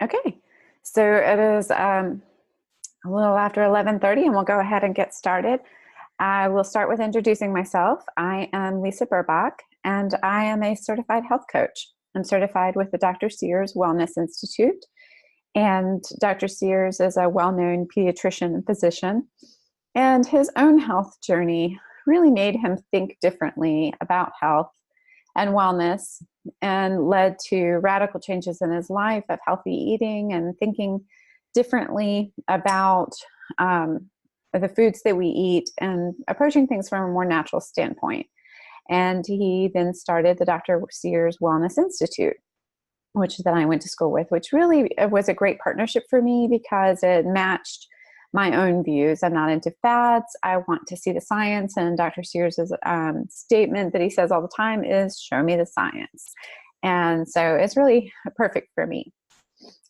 Okay, so it is a little after 11:30, and we'll go ahead and get started. I will start with introducing myself. I am Lisa Burbach, and I am a certified health coach. I'm certified with the Dr. Sears Wellness Institute, and Dr. Sears is a well-known pediatrician and physician, and his own health journey really made him think differently about health and wellness and led to radical changes in his life of healthy eating and thinking differently about the foods that we eat and approaching things from a more natural standpoint. And he then started the Dr. Sears Wellness Institute, which then I went to school with, which really was a great partnership for me because it matched my own views. I'm not into fads. I want to see the science. And Dr. Sears' statement that he says all the time is, show me the science. And so it's really perfect for me.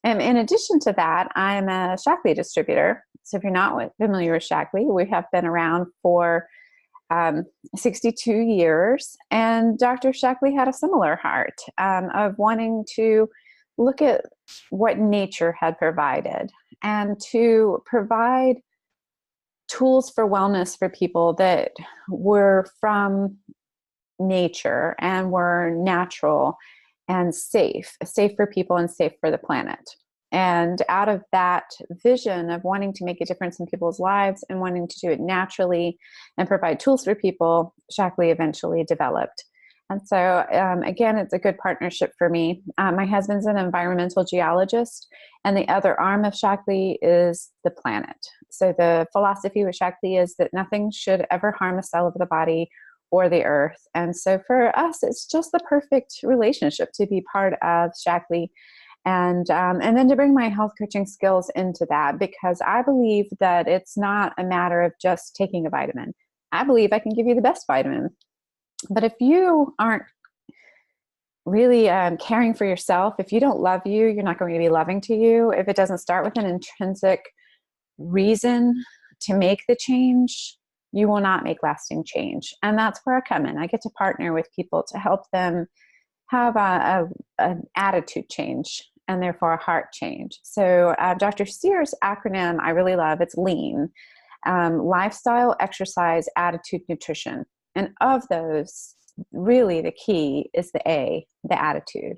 And in addition to that, I'm a Shaklee distributor. So if you're not familiar with Shaklee, we have been around for 62 years. And Dr. Shaklee had a similar heart of wanting to look at what nature had provided and to provide tools for wellness for people that were from nature and were natural and safe for people and safe for the planet. And out of that vision of wanting to make a difference in people's lives and wanting to do it naturally and provide tools for people, Shaklee eventually developed. And so, again, it's a good partnership for me. My husband's an environmental geologist, and the other arm of Shaklee is the planet. So the philosophy with Shaklee is that nothing should ever harm a cell of the body or the earth. And so for us, it's just the perfect relationship to be part of Shaklee. And then to bring my health coaching skills into that, because I believe that it's not a matter of just taking a vitamin. I believe I can give you the best vitamin. But if you aren't really caring for yourself, if you don't love you, you're not going to be loving to you. If it doesn't start with an intrinsic reason to make the change, you will not make lasting change. And that's where I come in. I get to partner with people to help them have an attitude change and therefore a heart change. So Dr. Sears' acronym I really love. It's LEAN, lifestyle, exercise, attitude, nutrition. And of those, really the key is the A, the attitude.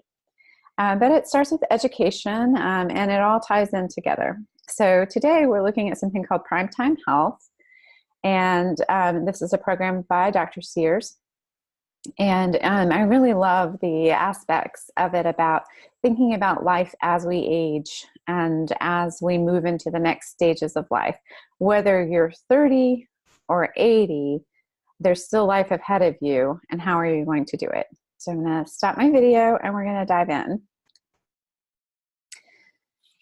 But it starts with education, and it all ties in together. So today we're looking at something called Primetime Health. And this is a program by Dr. Sears. And I really love the aspects of it about thinking about life as we age and as we move into the next stages of life. Whether you're 30 or 80, there's still life ahead of you, and how are you going to do it? So I'm going to stop my video and we're going to dive in.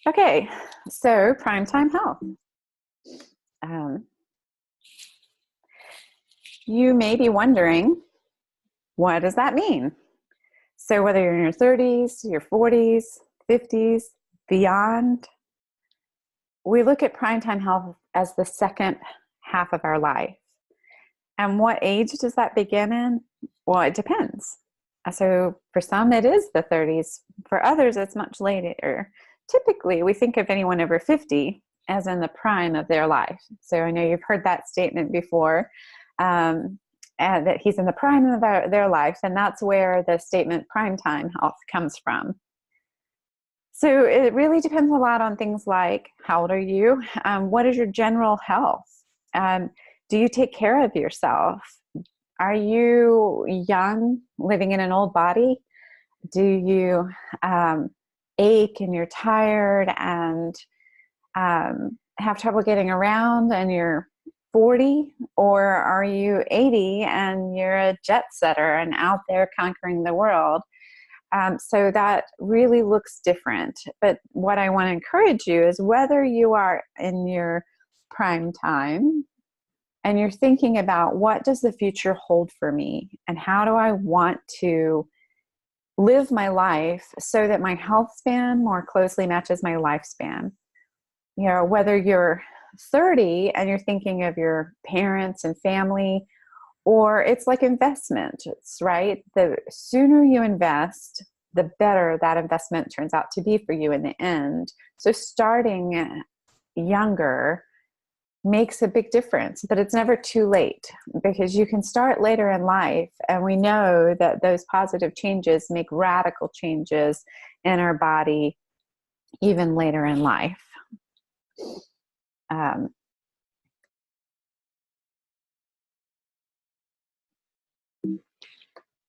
Okay, so Primetime Health. You may be wondering, what does that mean? So whether you're in your 30s, your 40s, 50s, beyond, we look at primetime health as the second half of our life. And what age does that begin in? Well, it depends. So for some, it is the 30s. For others, it's much later. Typically, we think of anyone over 50 as in the prime of their life. So I know you've heard that statement before, and that he's in the prime of their life, and that's where the statement primetime health comes from. So it really depends a lot on things like, how old are you? What is your general health? Do you take care of yourself? Are you young, living in an old body? Do you ache and you're tired and have trouble getting around and you're 40? Or are you 80 and you're a jet setter and out there conquering the world? So that really looks different. But what I want to encourage you is, whether you are in your prime time and you're thinking about, what does the future hold for me? And how do I want to live my life so that my health span more closely matches my lifespan? You know, whether you're 30 and you're thinking of your parents and family, or it's like investment, right? The sooner you invest, the better that investment turns out to be for you in the end. So starting younger makes a big difference, but it's never too late, because you can start later in life. And we know that those positive changes make radical changes in our body even later in life.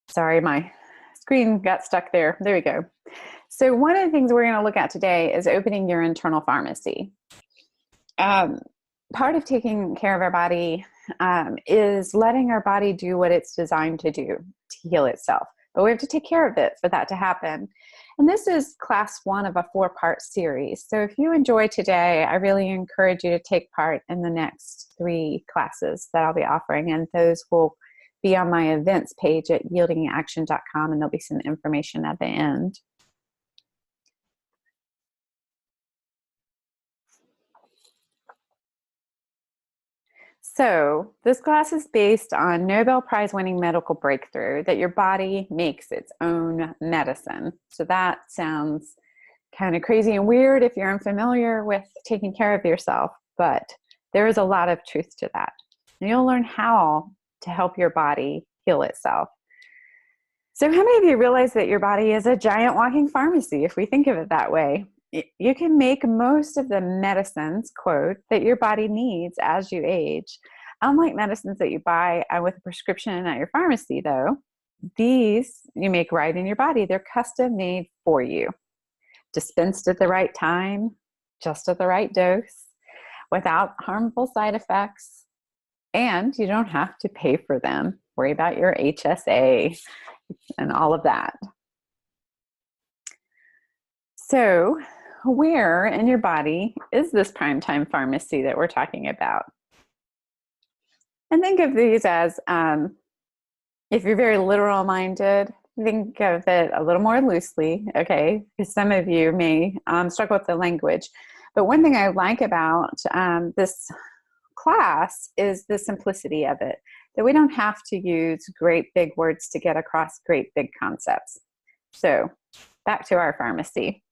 Sorry, my screen got stuck there. There we go. So one of the things we're going to look at today is opening your internal pharmacy. Part of taking care of our body is letting our body do what it's designed to do, to heal itself. But we have to take care of it for that to happen. And this is class 1 of a 4-part series. So if you enjoy today, I really encourage you to take part in the next 3 classes that I'll be offering. And those will be on my events page at yieldingaction.com, and there'll be some information at the end. So this class is based on Nobel Prize winning medical breakthrough that your body makes its own medicine. So that sounds kind of crazy and weird if you're unfamiliar with taking care of yourself, but there is a lot of truth to that. And you'll learn how to help your body heal itself. So how many of you realize that your body is a giant walking pharmacy, if we think of it that way? You can make most of the medicines, quote, that your body needs as you age. Unlike medicines that you buy with a prescription at your pharmacy, though, these you make right in your body. They're custom made for you, dispensed at the right time, just at the right dose, without harmful side effects, and you don't have to pay for them. Worry about your HSA and all of that. So where in your body is this primetime pharmacy that we're talking about? And think of these as, if you're very literal minded, think of it a little more loosely, okay? Because some of you may struggle with the language. But one thing I like about this class is the simplicity of it, that we don't have to use great big words to get across great big concepts. So back to our pharmacy.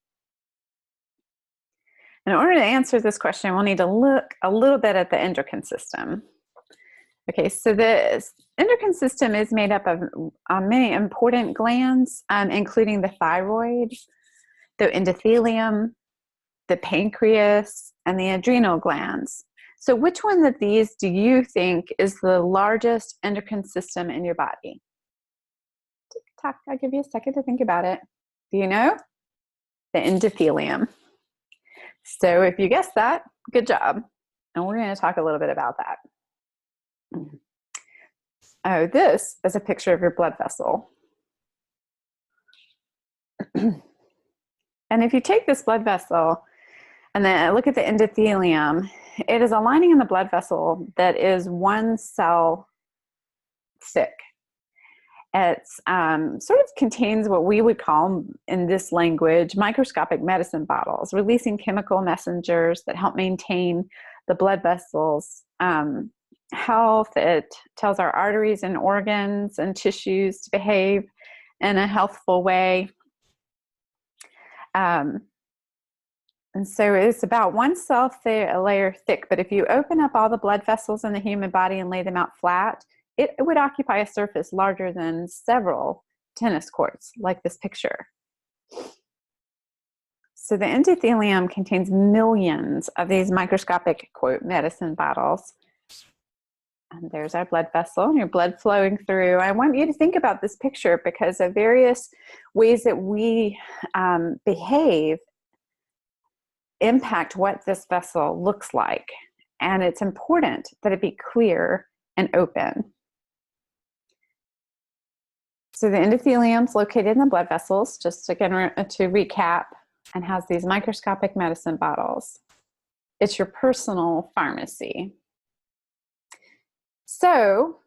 In order to answer this question, we'll need to look a little bit at the endocrine system. Okay, so the endocrine system is made up of many important glands, including the thyroid, the endothelium, the pancreas, and the adrenal glands. So which one of these do you think is the largest endocrine system in your body? Tick-tock, I'll give you a second to think about it. Do you know? The endothelium. So if you guessed that, good job. And we're going to talk a little bit about that. Oh, this is a picture of your blood vessel. And if you take this blood vessel and then look at the endothelium, it is a lining in the blood vessel that is 1 cell thick. It sort of contains what we would call, in this language, microscopic medicine bottles, releasing chemical messengers that help maintain the blood vessels' health. It tells our arteries and organs and tissues to behave in a healthful way. And so it's about 1 cell layer thick, but if you open up all the blood vessels in the human body and lay them out flat, it would occupy a surface larger than several tennis courts, like this picture. So the endothelium contains millions of these microscopic, quote, medicine bottles. And there's our blood vessel and your blood flowing through. I want you to think about this picture because of various ways that we behave impact what this vessel looks like. And it's important that it be clear and open. So the endothelium is located in the blood vessels, just again to recap, and has these microscopic medicine bottles. It's your personal pharmacy. So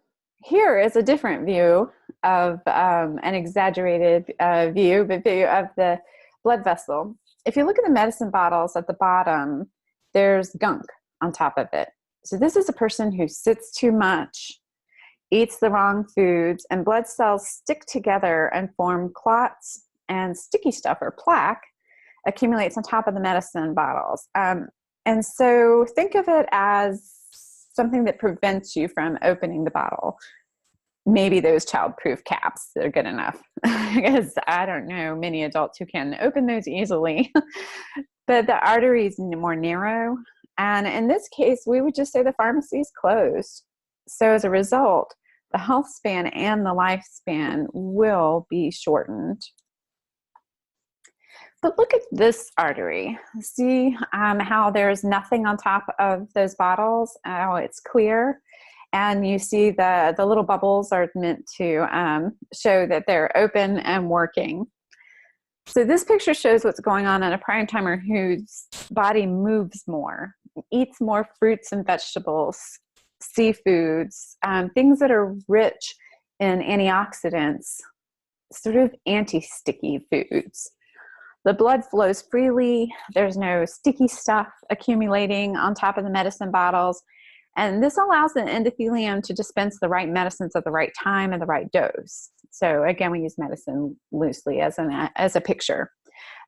here is a different view of an exaggerated view of the blood vessel. If you look at the medicine bottles at the bottom, there's gunk on top of it. So this is a person who sits too much, eats the wrong foods, and blood cells stick together and form clots and sticky stuff or plaque accumulates on top of the medicine bottles. And so think of it as something that prevents you from opening the bottle. Maybe those child-proof caps that are good enough, because I don't know many adults who can open those easily. But the artery is more narrow. And in this case, we would just say the pharmacy is closed. So as a result, the health span and the lifespan will be shortened. But look at this artery. See how there's nothing on top of those bottles? Oh, it's clear. And you see the little bubbles are meant to show that they're open and working. So this picture shows what's going on in a prime timer whose body moves more, eats more fruits and vegetables, seafoods, things that are rich in antioxidants, sort of anti-sticky foods. The blood flows freely. There's no sticky stuff accumulating on top of the medicine bottles. And this allows the endothelium to dispense the right medicines at the right time and the right dose. So again, we use medicine loosely as a picture.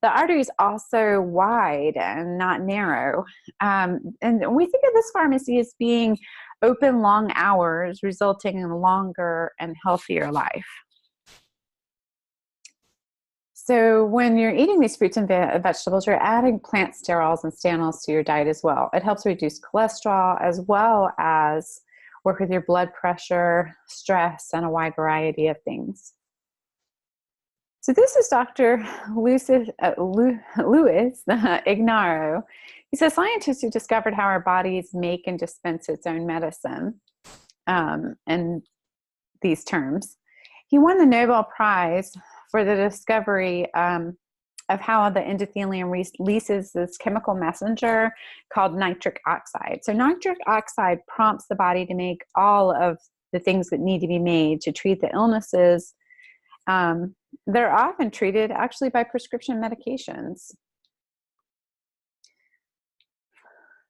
The artery is also wide and not narrow. And we think of this pharmacy as being open long hours, resulting in a longer and healthier life. So when you're eating these fruits and vegetables, you're adding plant sterols and stanols to your diet as well. It helps reduce cholesterol as well as work with your blood pressure, stress, and a wide variety of things. So this is Dr. Luis Ignaro. He's a scientist who discovered how our bodies make and dispense its own medicine in these terms. He won the Nobel Prize for the discovery of how the endothelium releases this chemical messenger called nitric oxide. So nitric oxide prompts the body to make all of the things that need to be made to treat the illnesses. They're often treated actually by prescription medications.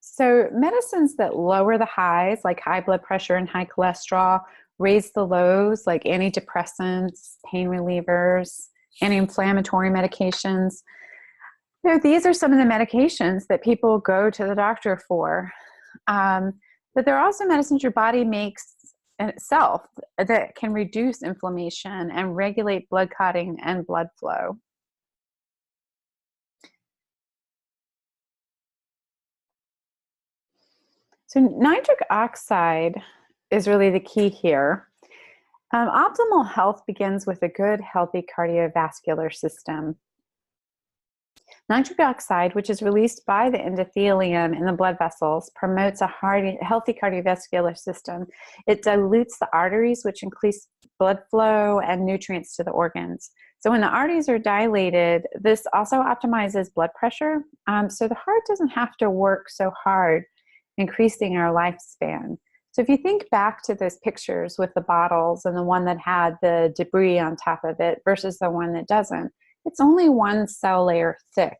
So medicines that lower the highs, like high blood pressure and high cholesterol, raise the lows, like antidepressants, pain relievers, anti-inflammatory medications. You know, these are some of the medications that people go to the doctor for. But there are also medicines your body makes in itself that can reduce inflammation and regulate blood clotting and blood flow. So nitric oxide is really the key here. Optimal health begins with a good, healthy cardiovascular system. Nitric oxide, which is released by the endothelium in the blood vessels, promotes a healthy cardiovascular system. It dilutes the arteries, which increase blood flow and nutrients to the organs. So when the arteries are dilated, this also optimizes blood pressure. So the heart doesn't have to work so hard, increasing our lifespan. So if you think back to those pictures with the bottles and the one that had the debris on top of it versus the one that doesn't, it's only one cell layer thick.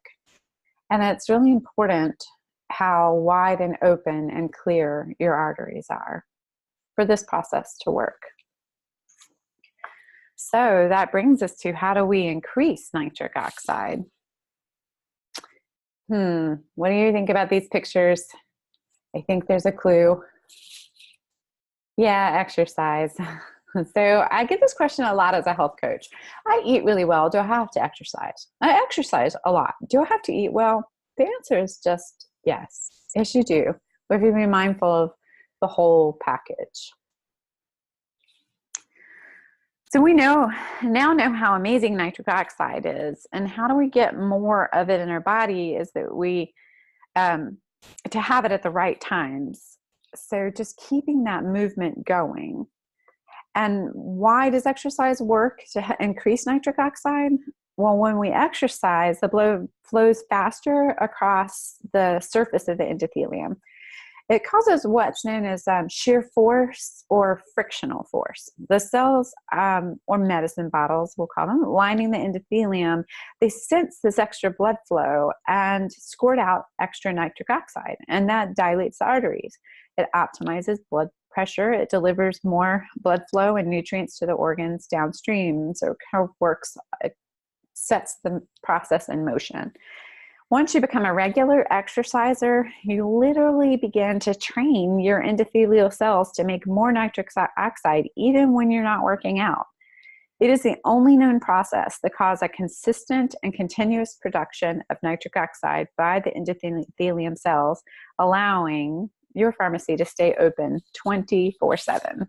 And it's really important how wide and open and clear your arteries are for this process to work. So that brings us to, how do we increase nitric oxide? What do you think about these pictures? I think there's a clue. Yeah, exercise. So I get this question a lot as a health coach. I eat really well. Do I have to exercise? I exercise a lot. Do I have to eat well? The answer is just yes. Yes, you do. We have to be mindful of the whole package. So we now know how amazing nitric oxide is, and how do we get more of it in our body is that we, to have it at the right times. So just keeping that movement going. And why does exercise work to increase nitric oxide? Well, when we exercise, the blood flows faster across the surface of the endothelium. It causes what's known as shear force or frictional force. The cells, or medicine bottles, we'll call them, lining the endothelium, they sense this extra blood flow and squirt out extra nitric oxide, and that dilates the arteries. It optimizes blood pressure. It delivers more blood flow and nutrients to the organs downstream. So it kind of works sets the process in motion. Once you become a regular exerciser, you literally begin to train your endothelial cells to make more nitric oxide even when you're not working out. It is the only known process that causes a consistent and continuous production of nitric oxide by the endothelium cells, allowing your pharmacy to stay open 24/7.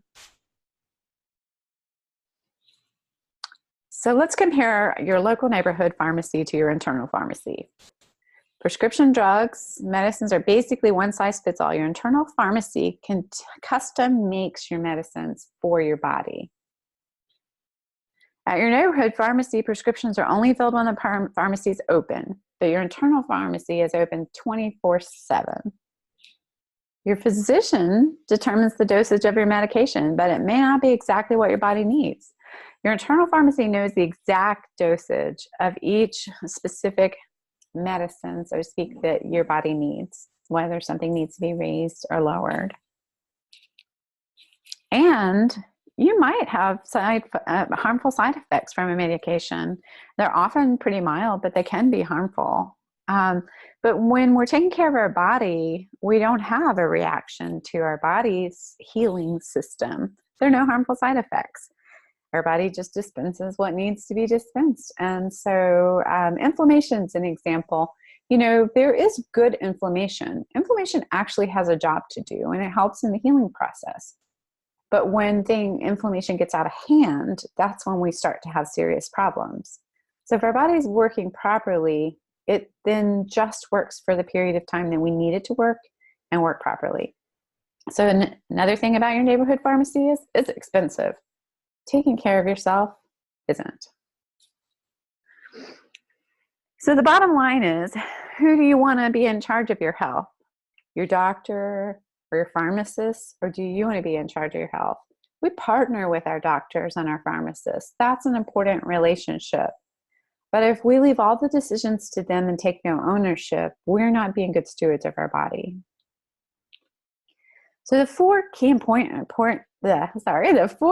So let's compare your local neighborhood pharmacy to your internal pharmacy. Prescription drugs, medicines are basically one size fits all. Your internal pharmacy can custom makes your medicines for your body. At your neighborhood pharmacy, prescriptions are only filled when the pharmacy is open, but your internal pharmacy is open 24/7. Your physician determines the dosage of your medication, but it may not be exactly what your body needs. Your internal pharmacy knows the exact dosage of each specific medicine, so to speak, that your body needs, whether something needs to be raised or lowered. And you might have harmful side effects from a medication. They're often pretty mild, but they can be harmful. But when we're taking care of our body, we don't have a reaction to our body's healing system. There are no harmful side effects. Our body just dispenses what needs to be dispensed. And so inflammation is an example. You know, there is good inflammation. Inflammation actually has a job to do, and it helps in the healing process. But when inflammation gets out of hand, that's when we start to have serious problems. So if our body is working properly, it then just works for the period of time that we need it to work and work properly. So another thing about your neighborhood pharmacy is it's expensive. Taking care of yourself isn't. So the bottom line is, who do you want to be in charge of your health? Your doctor or your pharmacist, or do you want to be in charge of your health? We partner with our doctors and our pharmacists. That's an important relationship. But if we leave all the decisions to them and take no ownership, we're not being good stewards of our body. So the four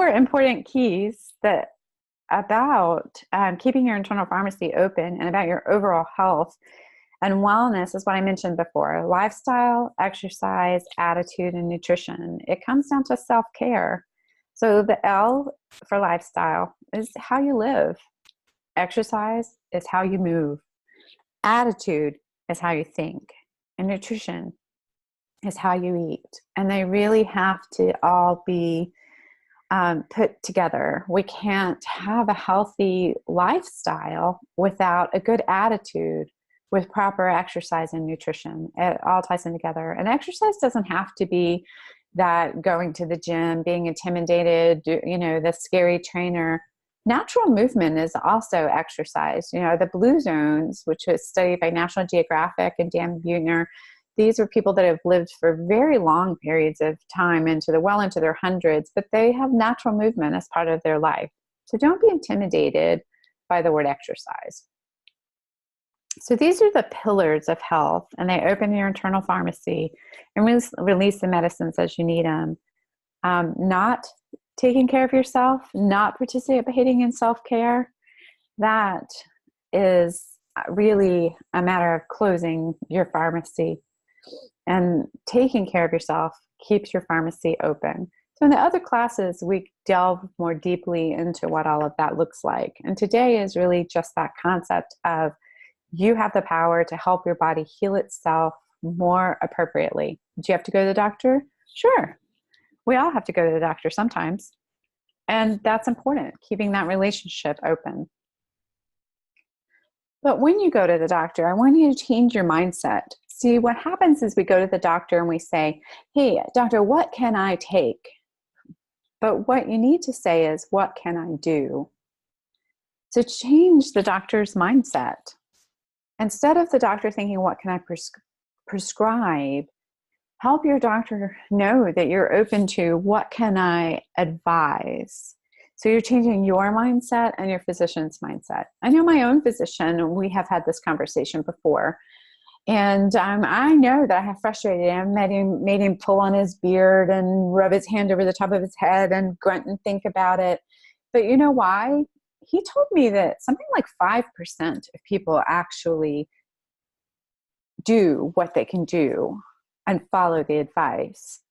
important keys that about keeping your internal pharmacy open and about your overall health and wellness is what I mentioned before: lifestyle, exercise, attitude, and nutrition. It comes down to self-care. So the L for lifestyle is how you live. Exercise is how you move. Attitude is how you think. And nutrition is how you eat. And they really have to all be put together. We can't have a healthy lifestyle without a good attitude, with proper exercise and nutrition. It all ties in together. And exercise doesn't have to be that going to the gym, being intimidated, the scary trainer. Natural movement is also exercise. The blue zones, which was studied by National Geographic and Dan Buettner, these are people that have lived for very long periods of time, into their hundreds, but they have natural movement as part of their life. So don't be intimidated by the word exercise. So these are the pillars of health, and they open your internal pharmacy and release the medicines as you need them. Not taking care of yourself, not participating in self-care, that is really a matter of closing your pharmacy. And taking care of yourself keeps your pharmacy open. So in the other classes, we delve more deeply into what all of that looks like. And today is really just that concept of you have the power to help your body heal itself more appropriately. Do you have to go to the doctor? Sure. We all have to go to the doctor sometimes. And that's important, keeping that relationship open. But when you go to the doctor, I want you to change your mindset. See, what happens is we go to the doctor and we say, hey, doctor, what can I take? But what you need to say is, what can I do? So change the doctor's mindset. Instead of the doctor thinking, what can I prescribe? Help your doctor know that you're open to, what can I advise? So you're changing your mindset and your physician's mindset. I know my own physician, we have had this conversation before. And I know that I have frustrated him, made him pull on his beard and rub his hand over the top of his head and grunt and think about it. But you know why? he told me that something like 5% of people actually do what they can do and follow the advice.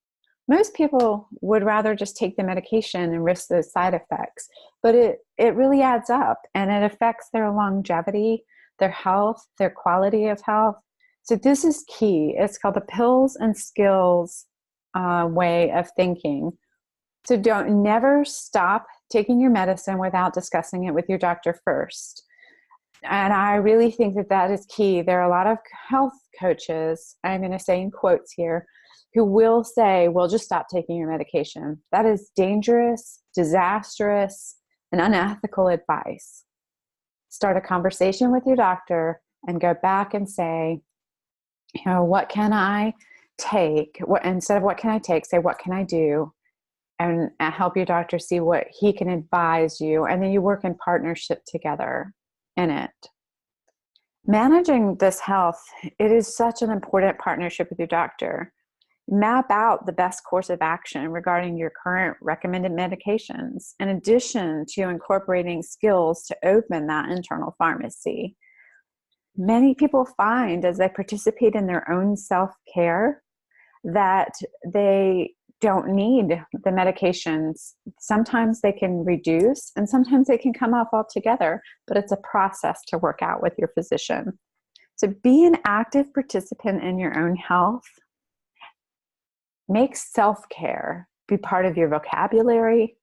Most people would rather just take the medication and risk those side effects, but it really adds up, and it affects their longevity, their health, their quality of health. So this is key. It's called the pills and skills way of thinking. So never stop taking your medicine without discussing it with your doctor first. And I really think that that is key. There are a lot of health coaches, I'm going to say in quotes here, who will say, well, just stop taking your medication. That is dangerous, disastrous, and unethical advice. Start a conversation with your doctor and go back and say, what can I take? Instead of what can I take, say, what can I do? And help your doctor see what he can advise you. And then you work in partnership together in it. Managing this health, it is such an important partnership with your doctor. Map out the best course of action regarding your current recommended medications, in addition to incorporating skills to open that internal pharmacy. Many people find as they participate in their own self-care that they don't need the medications. Sometimes they can reduce and sometimes they can come off altogether, but it's a process to work out with your physician. So be an active participant in your own health. Make self-care be part of your vocabulary.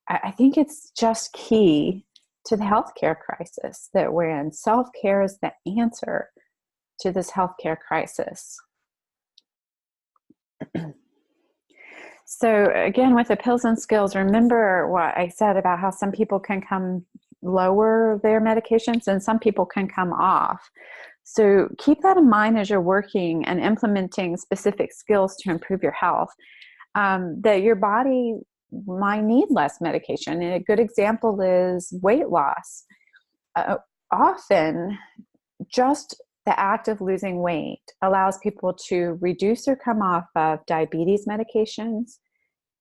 I think it's just key to the healthcare crisis that we're in. Self-care is the answer to this healthcare crisis. So again, with the pills and skills, remember what I said about how some people can come lower their medications and some people can come off. So keep that in mind as you're working and implementing specific skills to improve your health, that your body might need less medication. And a good example is weight loss. Often, just the act of losing weight allows people to reduce or come off of diabetes medications,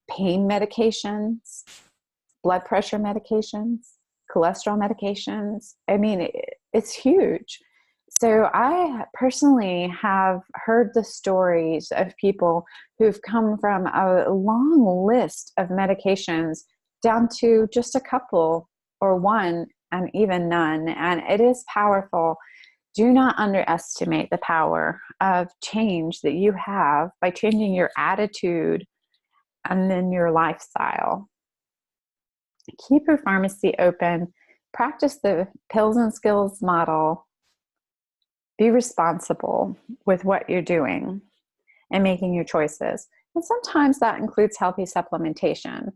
pain medications, blood pressure medications, cholesterol medications. I mean, it's huge. So I personally have heard the stories of people who've come from a long list of medications down to just a couple or one and even none. And it is powerful. Do not underestimate the power of change that you have by changing your attitude and then your lifestyle. Keep your pharmacy open. Practice the pills and skills model. Be responsible with what you're doing and making your choices. And sometimes that includes healthy supplementation.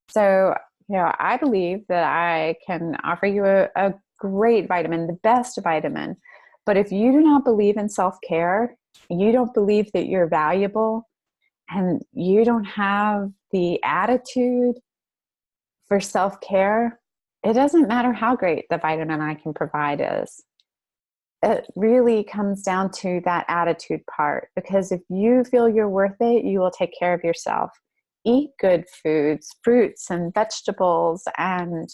So, I believe that I can offer you a great vitamin, the best vitamin. But if you do not believe in self-care, you don't believe that you're valuable, and you don't have the attitude for self-care, it doesn't matter how great the vitamin I can provide is. It really comes down to that attitude part, because if you feel you're worth it, you will take care of yourself. Eat good foods, fruits and vegetables, and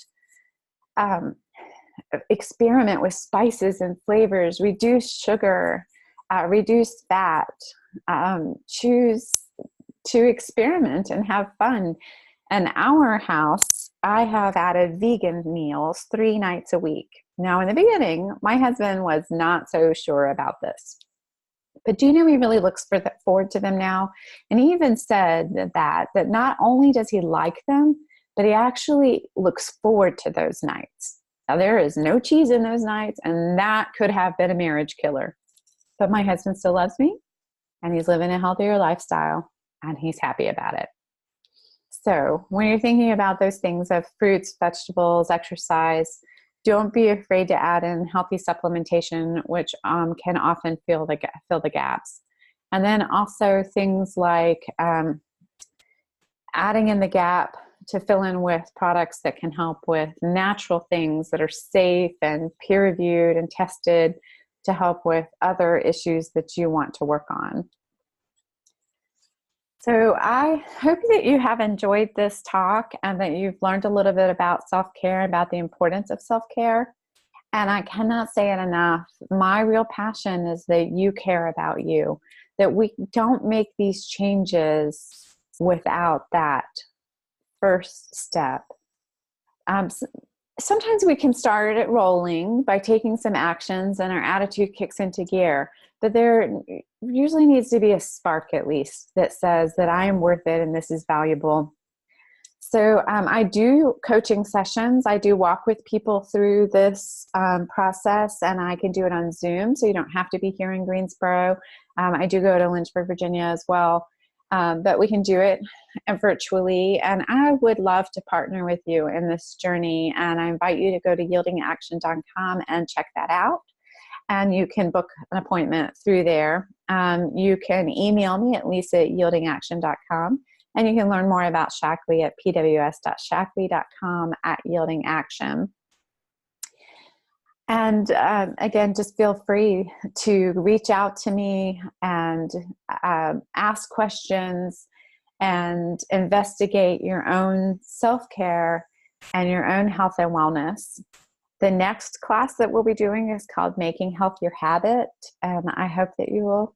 experiment with spices and flavors. Reduce sugar, reduce fat. Choose to experiment and have fun. In our house, I have added vegan meals 3 nights a week. Now, in the beginning, my husband was not so sure about this. But do you know he really looks forward to them now? And he even said that not only does he like them, but he actually looks forward to those nights. Now, there is no cheese in those nights, and that could have been a marriage killer. But my husband still loves me, and he's living a healthier lifestyle, and he's happy about it. So when you're thinking about those things of fruits, vegetables, exercise, don't be afraid to add in healthy supplementation, which can often fill the gaps. And then also things like adding in the gap to fill in with products that can help with natural things that are safe and peer-reviewed and tested to help with other issues that you want to work on. So I hope that you have enjoyed this talk and that you've learned a little bit about self-care, about the importance of self-care. And I cannot say it enough. My real passion is that you care about you, that we don't make these changes without that first step. Sometimes we can start it rolling by taking some actions and our attitude kicks into gear, but there usually needs to be a spark at least that says that I am worth it and this is valuable. So I do coaching sessions. I do walk with people through this process, and I can do it on Zoom, so you don't have to be here in Greensboro. I do go to Lynchburg, Virginia as well, but we can do it virtually, and I would love to partner with you in this journey, and I invite you to go to yieldingaction.com and check that out, and you can book an appointment through there. You can email me at lisa@yieldingaction.com. And you can learn more about Shackley at pws.shackley.com/yieldingaction. And again, just feel free to reach out to me and ask questions and investigate your own self-care and your own health and wellness. The next class that we'll be doing is called Making Health Your Habit. And I hope that you will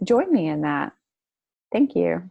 join me in that. Thank you.